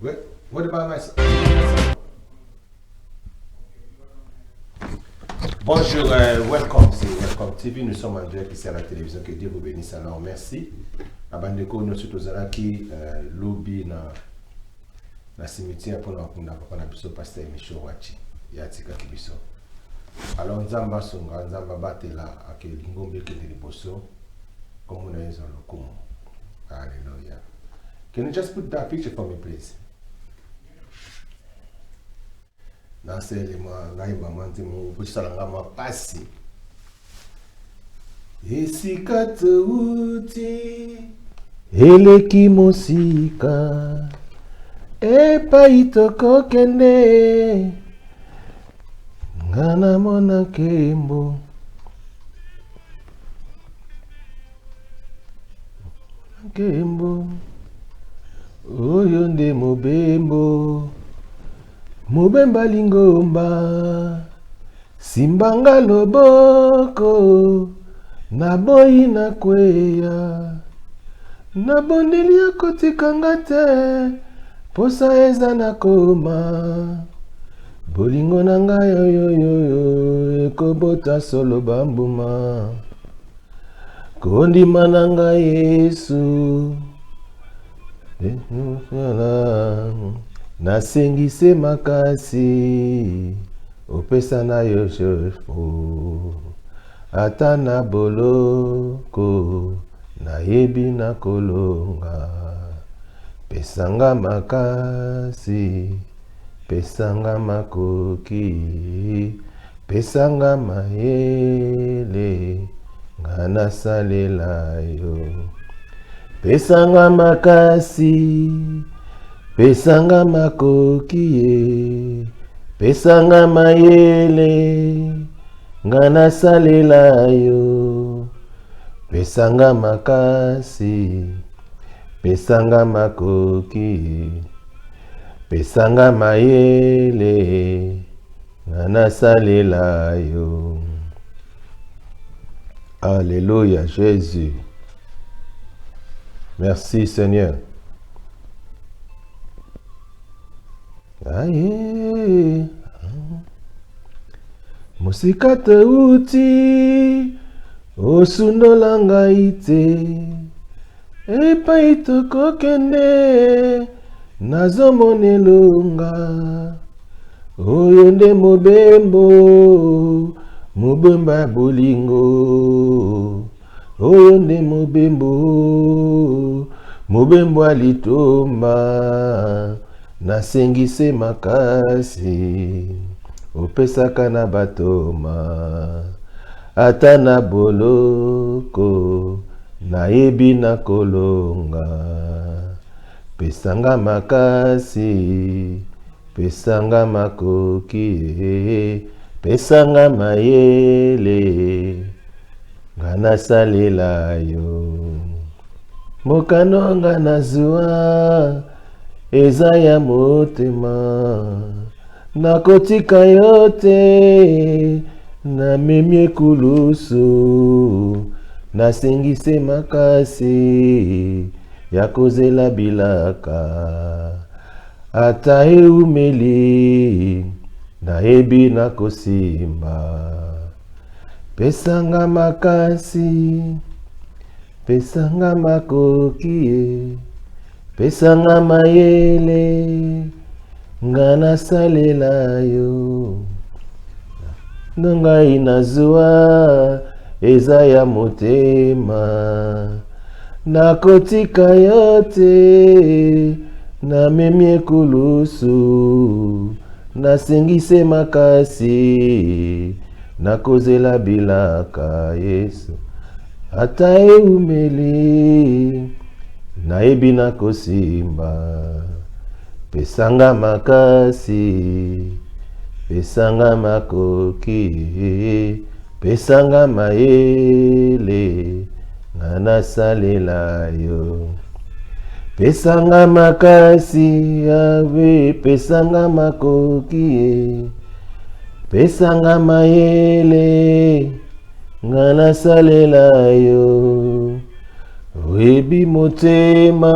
What about myself? Bonjour, welcome, c'est Welcome TV. Nous sommes en direct ici à la télévision. Que Dieu vous bénisse. Alors, merci. Abandeko, nous sommes tous qui lobby dans le cimetière pour nous apprendre à pasteur Michel Wachi. Yatika Kibiso. Alors, Nzamba Songa, Nzamba Batela, à quel Ngombe qui est riposo, comme on est dans le coup. Hallelujah. Can you just put that picture for me, please? Dans élément, ngai maman ti mu busalanga mapasi. Esika uti eleki mosika epai tokokende ngana mona kembo oyo nde mobemba lingomba simbanga loboko naboyi na kweya nabondeli ya kotikanga te posa eza na koma bolingo na ngai oyoyoyo ekobota solo bambuma kondima na ngai Yesu nasengise makasi opesa na yo shofo ata na boloko nayebi na kolonga pesanga makasi pesanga makoki pesanga mayele nga nasalela yo pesanga makasi pesanga makoki pesanga mayele nga nasalela yo pesanga makasi pesanga makoki pesanga mayele nga nasalela yo. Alléluia Jésus. Merci Seigneur. Aye. Musika teuti osundola ngai te epai tokokende nazomonelonga oyo nde mobemba bolingo oyo nde mobembo alitomba nasengise makasi opesaka na batoma ata na boloko nayebi na kolonga pesanga makasi pesanga makoki pesanga mayele nga nasalela yo mokano nga nazwa eza ya motema nakotika yo te namemi ekulusu nasengise makasi ya kozela bilaka ata eumeli nayebi na kosimba pesanga makasi pesanga makoki pesanga mayele nga nasalela yo nongai nazwa eza ya motema nakotika yo te namemi ekulusu nasengise makasi nakozela bilaka Yesu ata eumeli nayebi na kosimba pesanga makasi pesanga makoki pesanga mayele nga nasalela yo pesanga makasi yawe pesanga makoki pesanga mayele nga nasalela yo oyebi motema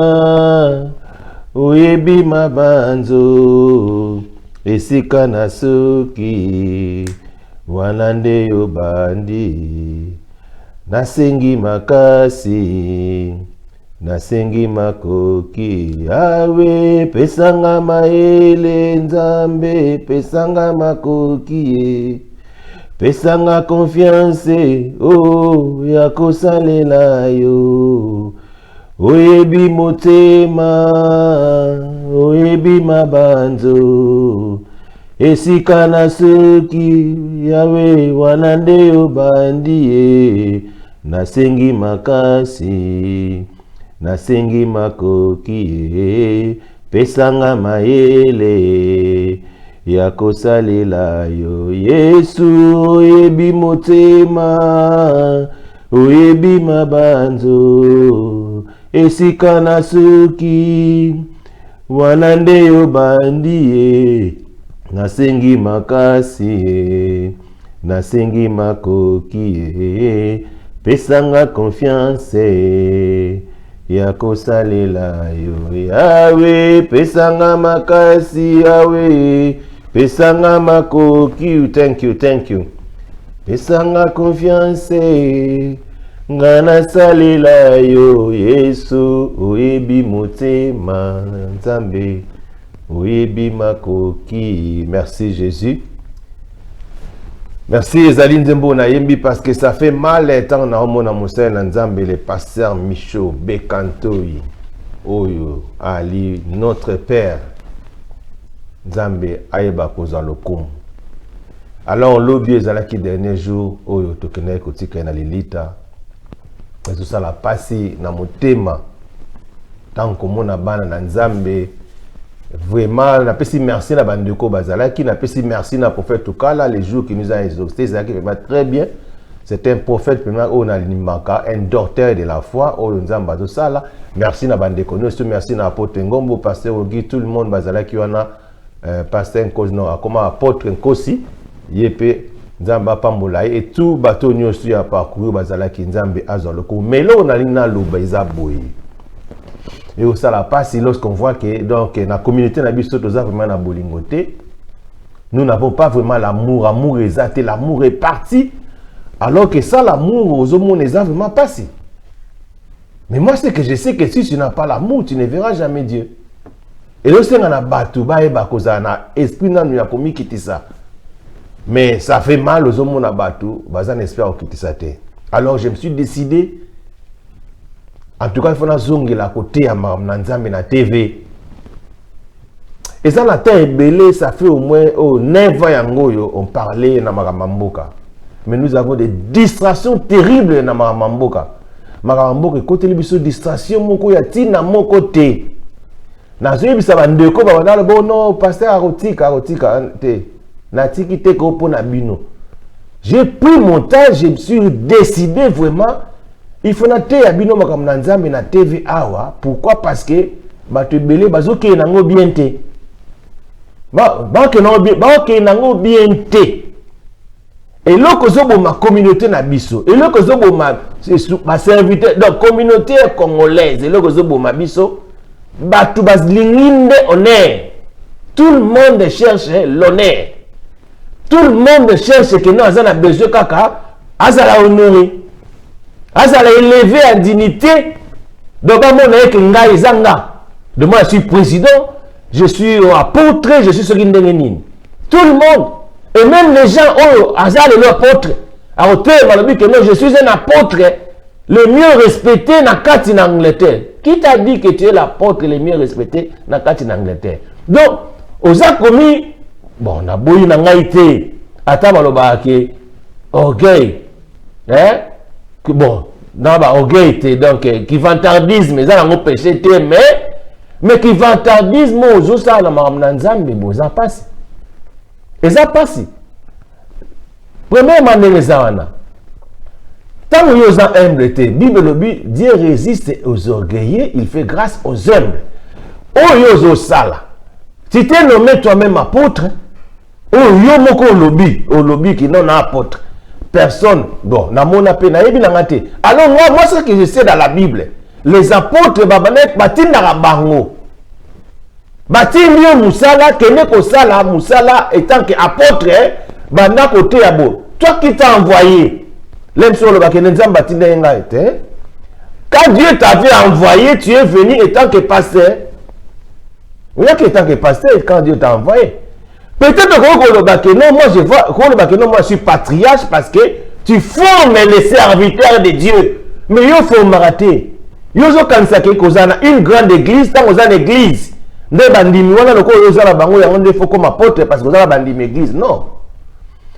oyebi mabanzo esika na soki wana nde yo bandi nasengi makasi nasengi makoki awe pesanga maele nzambe pesanga makoki pesanga confiance oh ya kosalela yo oyebi motema oyebi mabanzo esika na soki yawe wana nde yo bandi nasengi makasi nasengi makoki pesanga mayele ya kosalela yo Yesu oyebi motema oyebi mabanzo esika na soki wana nde yo bandi nasengi makasi nasengi makoki pesanga confiance ya kosalela yo yawe pesanga makasi yawe pesanga makoki thank you pesanga confiance ngana salela yo Yesu oyebi motema nzambe oyebi makoki. Merci Jésus. Merci Ezali Nzembo na yembi parce que ça fait mal étant na omona mosel nzambe le pasteur Michaud Bekantoi oyo ali notre père nzambe ayeba kozalo kom. Alors lobi ezalaki dernier jour oyo tokene kotika na lilita tout ça la passi na motema tant komona bana na nzambe. Vraiment, na pesi merci na bandeko bazalaki, na pesi merci na prophète Tukala les jours qui nous a exaucé, c'est qui vraiment très bien. C'est un prophète vraiment on a limaka, un docteur de la foi, on nzamba to sala. Merci na bandeko, nous merci na apôtre Ngombo, pasteur Ogi, tout le monde bazalaki wana pasteur Nkosi non, comme apôtre Nkosi, yepe nzamba pambola et tout bateau nyosu ya parcouru bazalaki nzambe azoloko. Mais là on a lina loba izaboyi. Et au ça la passe lorsqu'on voit que donc la communauté n'a biso toza vraiment na bolingoté, nous n'avons pas vraiment l'amour exalté, l'amour est parti alors que ça l'amour aux hommes n'est vraiment passé. Mais moi c'est que je sais que si tu n'as pas l'amour, tu ne verras jamais Dieu. Et lorsqu'on a battu ba eba kozana esprit na nous a commis quitter ça. Mais ça fait mal aux hommes na battu, bazan espère quitter ça té. Alors je me suis décidé. En tout cas, il faut que la côté à Nzambe na TV. Et ça, la terre est belée, ça fait au moins 9 ans on parlait na Maramamboka. Mais nous avons des distractions terribles na Maramamboka. Maramamboka, côté les biso distraction, moko ya tina mon côté. Na zoye bisa bandeko ba wana bon non pasteur arotika te. Na tiki te ko pona bino. J'ai pris mon temps, je me suis décidé vraiment. Il faut noter abino makamna nzambe na TV awa. Pourquoi? Parce que bato belé bazoke nango bien te. Ba ke nango bien te. Et là que ma communauté na biso. Et là que ma serviteur donc communauté congolaise. Et là que ma biso bato bazlinginde honneur. Tout le monde cherche l'honneur. Tout le monde cherche que nous avons besoin kaka azala honoré. Azala élevé en dignité. Donc, de moi, je suis président, je suis apôtre, je suis ce qui est tout le monde, et même les gens, oh, Azala est l'apôtre. Alors, je suis un apôtre, le mieux respecté dans Kati en Angleterre. Qui t'a dit que tu es l'apôtre le mieux respecté dans Kati en Angleterre? Donc, aux commis, bon, on a beau y n'engaiter, attabalobake, orgueil, hein? Bon, dans la orgueil, donc, qui vantardisme, ça n'a pas péché, mais qui vantardisme, aux ça, la maramnanzam, mais bon, ça passe. Et ça passe. Premièrement, les gens, tant que vous êtes humbles, Bible, Dieu résiste aux orgueilleux, il fait grâce aux humbles. Oh, yo sala. Si tu es nommé toi-même apôtre, oh, yo moko lobby qui non apôtre. Personne, bon, na mona pe na yebi na ngate. Alors moi ce que je sais dans la Bible, les apôtres babanet batinda bango. Batimio Moussala, Kene Kosala, Moussala, étant qu'apôtre, Banda côté abo. Toi qui t'as envoyé, l'aime sur le Bakenenzam Batine Nga était. Quand Dieu t'avait envoyé, tu es venu étant que pasteur. Il y a qui étant que pasteur quand Dieu t'a envoyé. Peut-être que non, moi je vois, moi je suis patriarche parce que tu formes les serviteurs de Dieu. Mais il faut m'arrêter. Il faut qu'on une grande église, tant qu'on a une église. Ne bandimi wana loko yozala bango yango nde faut comme apôtre parce que ozala bandimi église non.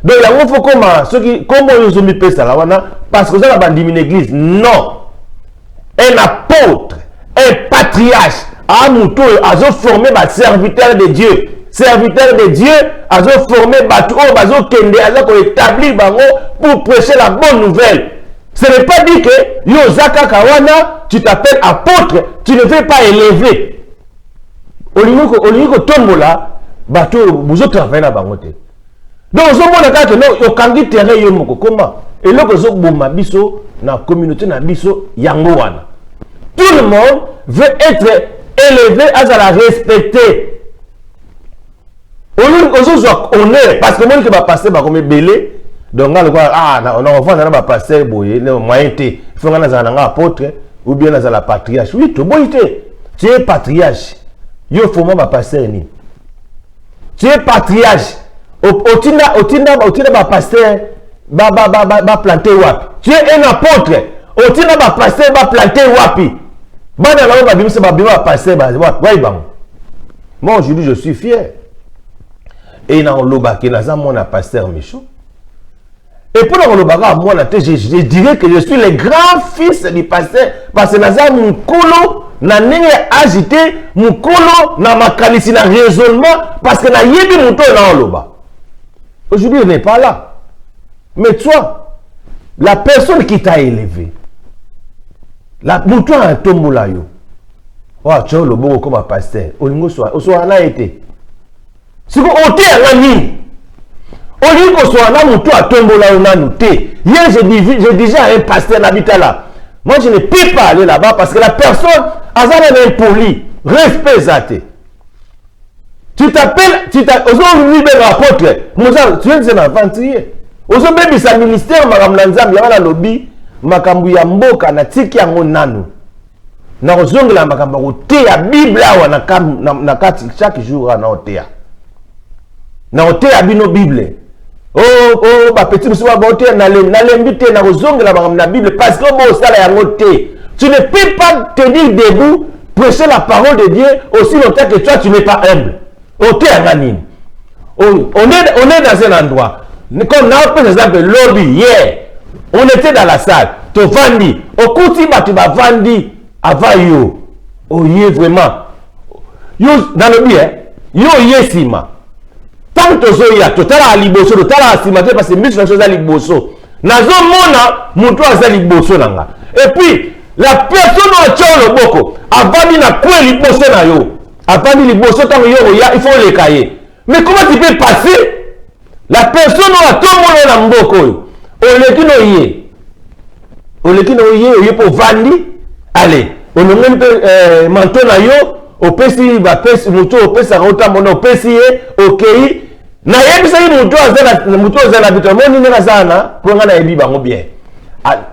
Donc yango faut comme ceux qui comment yozomi pesa la wana parce que ozala bandimi église non. Un apôtre, un patriarche, a muto azo former ba serviteur de Dieu. Serviteur de Dieu azo former bato bazo kende azo ko établir bango pour prêcher la bonne nouvelle. Ce n'est pas dit que yozaka kawana tu t'appelles apôtre, tu ne veux pas élever. Olingo tombola bato buzo travailler na bangote. Donc zo mona ka que non okangi terrain yo moko comment et loko zo boma biso na communauté na biso yango wana. Tout le monde veut être élevé à la respecter. Ozo zo honneur parce que moi que va passer ba comme belé donc on va na ba passer boye le moyen té faut nga na nga apôtre ou bien na la patriarche. Oui, to boyité. Tu es patriarche. Yo faut ma passer ni. Tu es patriarche. Otinda ba passer ba planter wapi. Tu es un apôtre. Otinda ba passer ba planter wapi. Bana la ba bimse ba bima passer ba wapi bang. Moi aujourd'hui je suis fier. Et na loba ke na za mona pasteur Michaud. Et pour le loba moi je dirais que je suis le grand fils du pasteur parce que na za mukolo na nenge agité mukolo na makalisi na raisonnement parce que na yebi muto na loba. Aujourd'hui il n'est pas là. Mais toi, la personne qui t'a élevé, la muto a tombola yo. Wa cho lo bongo comme pasteur. Olingo so na été. Si vous ôtez un ami, au lieu qu'on soit là, muto a tombola yo na nous té. Hier j'ai déjà un pasteur habitant là. Moi je ne peux pas aller là-bas parce que la personne azana impoli, respect zate. Tu t'appelles, aujourd'hui ben apôtre, tu es un aventurier. Aujourd'hui ben sa ministère makamnanzam ya la lobby, makambu ya mboka na tiki yango nanu. Na ozongela makambu ko te ya Bible awa na kati chaque jour na otea. Na otea bino Bible. Oh ba petit musu ba otea na lembite na ozongela makambu na Bible parce que bo sala yango te. Tu ne peux pas tenir debout, prêcher la parole de Dieu aussi longtemps que toi tu n'es pas humble. On est dans un endroit. Comme on peut exemple lobby hier, on était dans la salle. Tu vandi, au côté tu vas vandi avant yo. Oh yé vraiment. Yo dans le bien, yo yé sima. Tant que zo ya totala aliboso, totala sima parce que mission chose aliboso. Nazo mona muto azali boso nanga. Et puis la personne au tcholo boko avandi na kweli boso na yo. Avant de liboso il faut les cahiers. Mais comment tu peux passer? La personne a tout le monde dans mboko. On le pour vandi. Allez, on a même manteau na yo, au pesi va pesi muto au pesa rota mono pesi OK. Na yebisa yi muto azana bito moni na zana pour ngana yebi bango bien.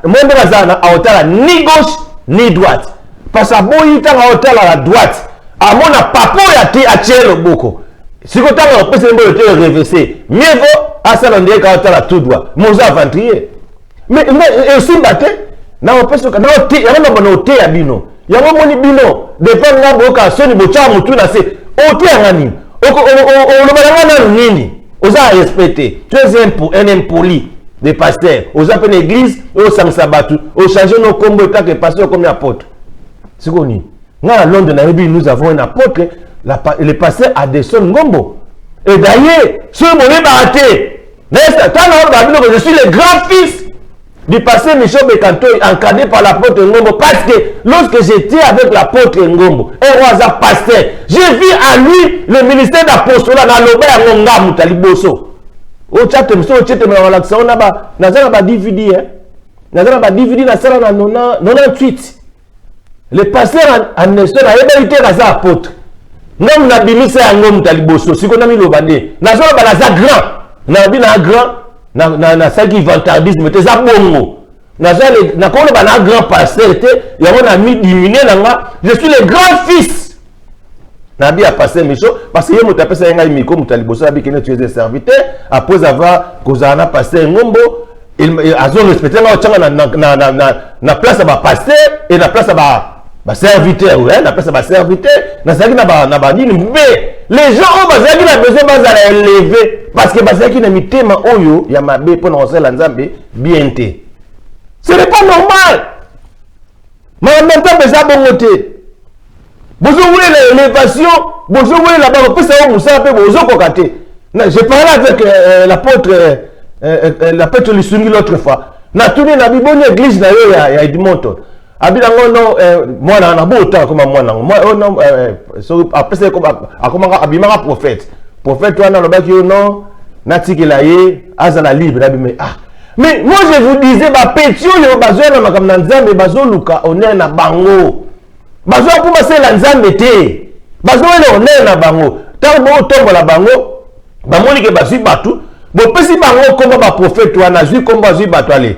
Monde na zana a hotela ni gauche ni droite. Parce que boyi ta hotela à la droite. À mon papa ya ti a tirer le boko. Si vous avez un peu de reverser, mieux vaut à ça l'on dit quand tu as tout droit. Mon aventurier. Mais aussi batté, na on peut se na ti ya na bonoté ya bino. Ya mo bino, dépend na boka so ni bocha mutu na se. O ti ngani. O lo balanga na nini. Oza respecter. Tu es un impoli des pasteurs. Oza pe l'église, o sang sabatu, o changer nos combo tant que pasteur comme apôtre. C'est quoi ni? À Londres, nous avons un apôtre, le pasteur Adeson Ngombo. Et d'ailleurs, ce moment baraté, je suis le grand-fils du pasteur Michaud Bekanto, encadré par l'apôtre Ngombo, parce que lorsque j'étais avec l'apôtre Ngombo, un roi pasteur, j'ai vu à lui le ministère d'apostolat dans le bain Ngonga Moutaliboso. Au chat, on a DVD, on a 98. Le pasteur en Nestor a égalité à sa apôtre. ngam na bimisa yango mutaliboso siko na miloba nde nazola bana za grand na bina grand na saki vantardisme te za bongo nazale na kono bana grand pasteur te yango na mi diminuer nanga je suis le grand fils na bi a passer miso parce que yemo tapesa yanga miko mutaliboso abi kene tu es serviteur après avoir kozana passer ngombo il a respecté nga changa na place ba pasteur et na place ba serviteur ouais na place ba serviteur na saki na ba nini mbe les gens ont bazaki na besoin bazala élever parce que bazaki na mitema oyo ya mabe pour na osela nzambe bien te ce n'est pas normal mais en même temps beza bongote bozo voulez l'élévation bozo voulez là-bas pesa o musa pe bozo kokate j'ai parlé avec l'apôtre Lisungi l'autre fois na tourné na biboni église na yo ya Edmonton abila ngono mwana na bota comme mwana non so après c'est comme akomanga abimaka prophète wana lobaki yo non natikela ye azala libre abime mais moi je vous disais ba petio le bazwa na makamna nzambe bazoluka honneur na bango bazwa pour passer la nzambe te bazwa le honneur na bango tango tombola bango bamoni ke bazwi batu bo pesi bango komba ba prophète wana zwi komba zwi batu ale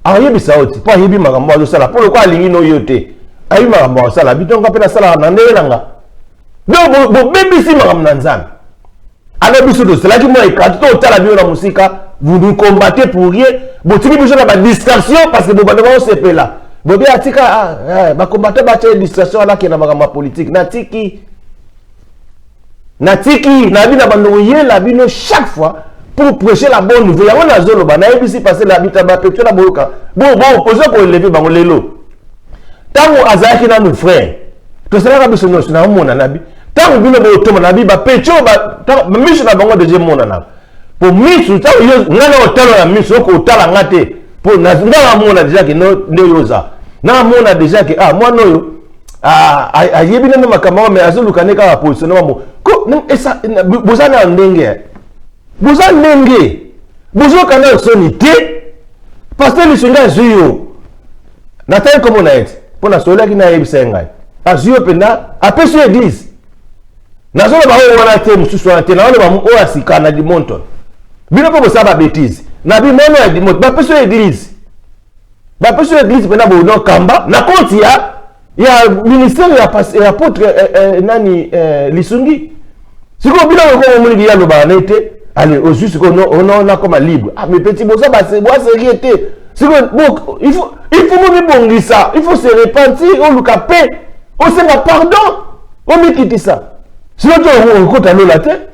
ayebisa oti po ayebi makambo azosala po lokwa alingi no yo te ayebi makambo azosala bitonga mpe nasala na ndenge nanga donc bobebisi makambo na nzambe alors biso tosalaki mwa ekati to otala bino na mosika vous nous combattez pour rien botiki biso na badistraction parce que bobanda baosepela bobi atika bakombate batia distraction alaki na makambo ya politique natiki nabi na bandongo yela bino chaque fois pour prêcher la bonne nouvelle. On a zolo ba na ebisi passer la bita ba pecto na boka. Bon poser pour élever bango lelo. Tango azaki na nos frères. To sala ka biso na mona nabi. Tango bino bo to nabi ba pecto ba miso na bango de mona na. Pour miso tango yo ngana otalo na miso ko otala ngate. Pour na ngana mona déjà que no yoza. Na mona déjà que moi no ayebi na makamama mais azulu kaneka ba positionnement mo. Ko esa bozana ndenge. Boza ndenge bozo kana sonité parce que le songa zuyo na taille comme on a été pour na sola ki na yebisenga azuyo penda apeso église na zolo ba o wana te mususu wana te na ole ba mu o asika na Edmonton bino ko bosa ba bêtise na bi mono ya Edmonton ba peso église penda bo no kamba na konti ya ministère ya apôtre nani Lisungi siko bino ko mo ni ya lo ba nete. Allez, au juste qu'on a comme libre. Mais petit bon ça, c'est sérieux. Il faut me bondir ça. Il faut se repentir, on le paix. On se la pardon. On me quitte ça. Sinon, on compte à l'eau la tête.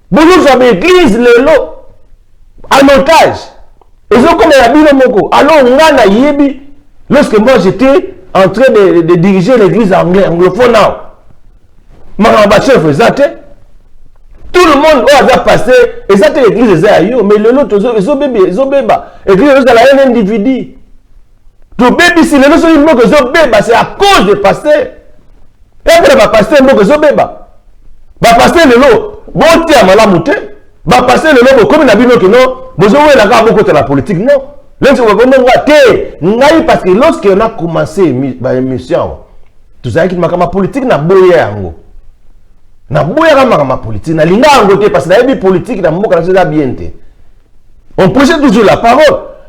Bonjour, j'avais église, le lot. En otage. Et c'est comme la Bible moko. Alors, on a yebi. Lorsque moi, j'étais en train de diriger l'église anglophone. Ma chef faisait. Tout le monde a passé, et ça c'est l'église de mais le lot, ils ont bébé. L'église est un individu. Tout bébé, si les gens sont que c'est à cause des pasteurs. Et après, les pasteurs, ils ont bébé. Les pasteurs, le lot, bon, tu as mal à monter. Les pasteurs, le lot, comme il a dit que non, vous avez la beaucoup de la politique, non. Parce que lorsqu'on a commencé l'émission, tout ça, la politique n'a pas eu. Na boya ma politique na linga ngote parce que na politique na mboka na bien te on prêche toujours la parole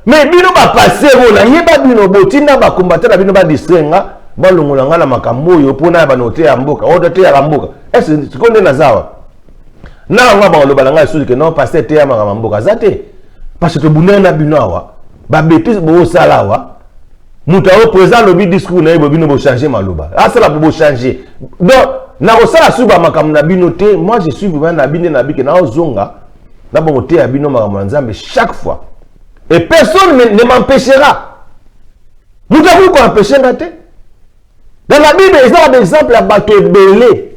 mais bino ba passer na yeba bino botina ba combattre na bino ba distrenga ba longola ngala makambo yo pona ba note ya mboka o te ya mboka est-ce que konde na zawa na nga ba loba nga sudi que non passer te ya mboka zate parce que bunena na bino awa ba bêtise bo sala wa muta o présent le discours na bino bo changer maloba asala bo changer donc na osala suba makambo na bino te moi je suis vraiment na bino na bike na ozonga na bongo te ya bino makambo na nzambe chaque fois et personne ne m'empêchera nous devons qu'on empêchera te dans la Bible il y a des exemples à bato ebele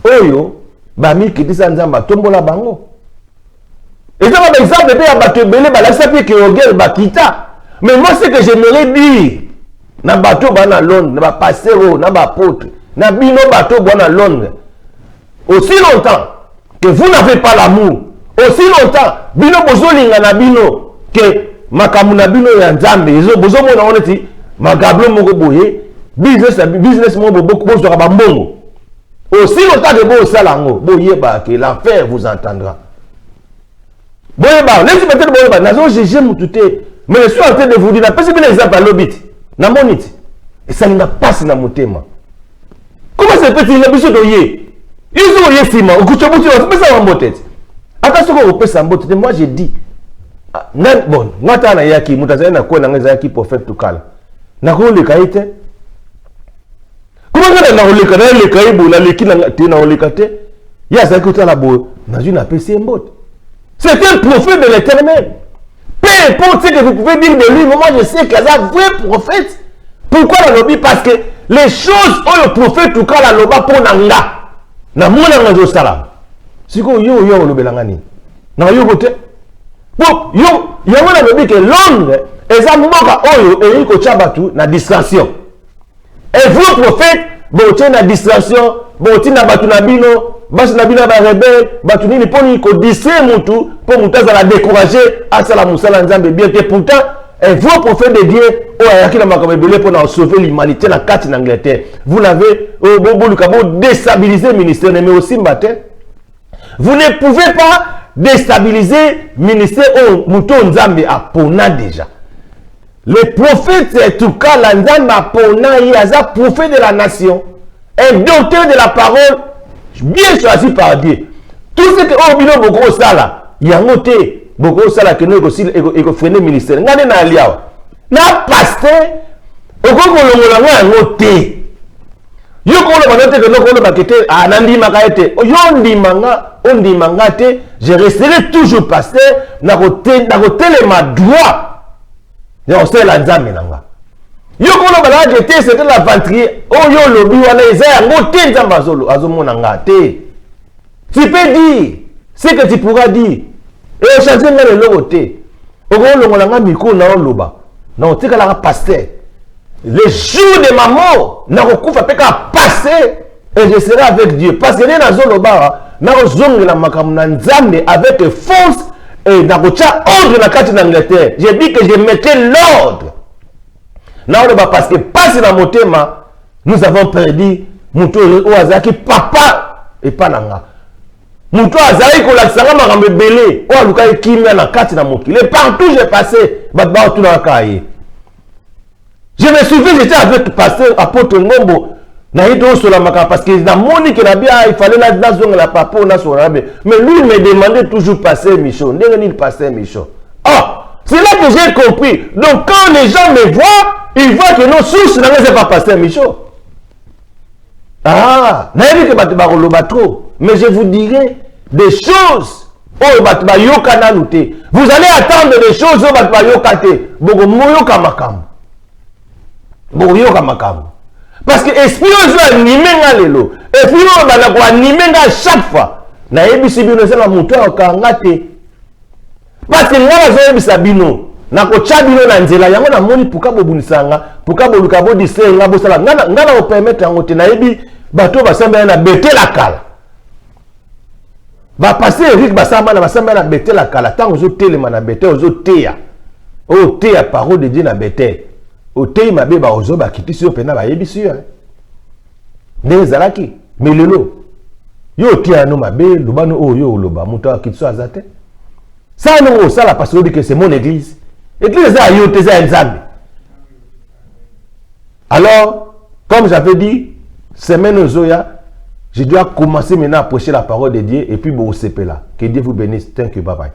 oyo ba mi kitisa nzamba tombola bango et il y a des exemples te ya bato ebele ba la sapi que ogel ba kita mais moi ce que j'aimerais dire na bato ba na Londres na ba pasteur na ba apôtre na bino bato bona Londres aussi longtemps que vous n'avez pas l'amour aussi longtemps bino bozolinga na bino que makamu na bino ya nzambe bozo mona oneti magablo moko boye business mo beaucoup bozo ka bambongo Aussi longtemps que vous salango, boyeba que l'enfer vous entendra. Boyeba, laissez peut-être boyeba, nazo j'ai mutute, mais je suis en train de vous dire, n'a pas si bien exemple à l'obit, na monite, et ça n'a pas si na mutema. Comment ça peut-il y a besoin d'oyer? Ils ont yé sima, au couche bouti, on fait ça en botte. Attention qu'on repère ça en botte, moi j'ai dit, bon, moi t'as na yaki, mutazaye na quoi na yaki pour faire tout calme. Na quoi le kaite? Comment on a le canal, le caïbou, la liquide, na le kate? Il y a ça que tu as la boue, dans une APC en botte. C'est un prophète de l'Éternel. Peu importe ce que vous pouvez dire de lui, mais moi je sais qu'il y a un vrai prophète. Pourquoi la lobby? Parce que les choses où le prophète tout cas la loba pour nanga. Na mona ngazo salam. Siko yo lobelangani. Na yo gote. Bon, yo na lobby que Londres eza mboka oyo e ko chabatu na distraction. Et vous prophète, bon tiens na distraction, bon tiens na batu na bino, basi na bino ba rebelle, batu nini poni ko distraire mutu pour mutaza la décourager à sala musala nzambe bien que pourtant un vrai prophète de Dieu, pour sauver l'humanité dans la carte d'Angleterre. Vous l'avez déstabilisé le ministère, mais aussi matin. Vous ne pouvez pas déstabiliser le ministère au mouton Nzambe à Pona déjà. Le prophète, en tout cas, l'Nzambe à Pona, il y a un prophète de la nation, un docteur de la parole, bien choisi par Dieu. Tout ce que on dit beaucoup ça là, il y a un côté. Beaucoup ça là que nous aussi et freiner ministère ngane na aliawa na pasteur okoko longola ngote yo ko lo banote que no ko bakete anandi makaete yo ndimanga ondimanga te je resterai toujours pasteur na côté ma droit yo c'est la nzambe nanga yo ko lo balade te c'était la ventrier oh yo lobi wana eza ngote nzamba azomona ngate tu peux dire ce que tu pourras dire. Et changer le logo té. Au gros, on a un micro na loba. Non, tu as pasteur. Le jour de ma mort, na recouvre pas passer et je serai avec Dieu. Parce que dans zone loba, na zone la makamuna nzambe avec force et na kocha ordre na carte d'Angleterre. J'ai dit que je mettais l'ordre. Na loba parce que passe na motema, nous avons perdu muto oazaki papa et pas nanga. Moutou azali ko la sanga makambe belé o aluka ekimia na kati na mokili partout j'ai passé batba tout na kaye. Je me souviens j'étais avec pasteur apôtre Ngombo na hito sur la maka parce que na moni que na bien il fallait la zone la papa na sur mais lui me demandait toujours passer Michaud ndenge ni passer Michaud. Ah, c'est là que j'ai compris. Donc quand les gens me voient, ils voient que nos sources na c'est pas passer Michaud. Ah, na dit que batba loba trop. Mais je vous dirai des choses. Vous allez attendre des choses. Parce que l'esprit est animé. Et puis on va animer chaque fois. Na ebisi bino c'est la moto okangate. Parce que ngala zo ebisa bino. Na ko chabino na nzela yango na moni puka bobunisanga, puka boluka bo disenga bo sala ngala o permettre yango te na ebi bato basamba na bete la kala. Va passer Eric basamba na bete la kala tant aux telema na bete aux teya. O teya parole de Dieu na bete. O teya mabe ba ozo ba kiti sur pena ba yebisi yo. Ne zalaki melelo. Yo teya no mabe lubano o yo loba muto akitso azate. Ça non ça la parce que c'est mon église. Église a yo teza nzambe. Alors comme j'avais dit semaine ozoya je dois commencer maintenant à prêcher la parole de Dieu et puis vous là. Que Dieu vous bénisse. Thank you. Bye bye.